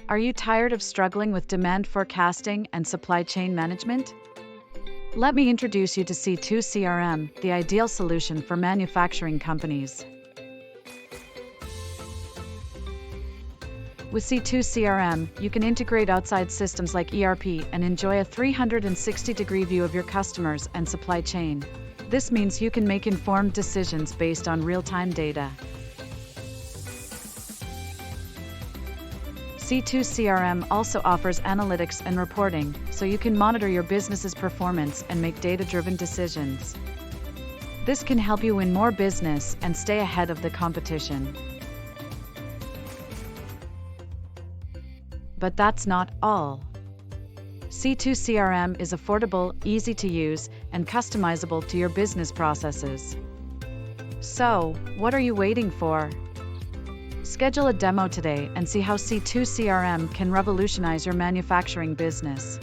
Are you tired of struggling with demand forecasting and supply chain management? Let me introduce you to C2CRM, the ideal solution for manufacturing companies. With C2CRM, you can integrate outside systems like ERP and enjoy a 360-degree view of your customers and supply chain. This means you can make informed decisions based on real-time data. C2CRM also offers analytics and reporting, so you can monitor your business's performance and make data-driven decisions. This can help you win more business and stay ahead of the competition. But that's not all. C2CRM is affordable, easy to use, and customizable to your business processes. So, what are you waiting for? Schedule a demo today and see how C2CRM can revolutionize your manufacturing business.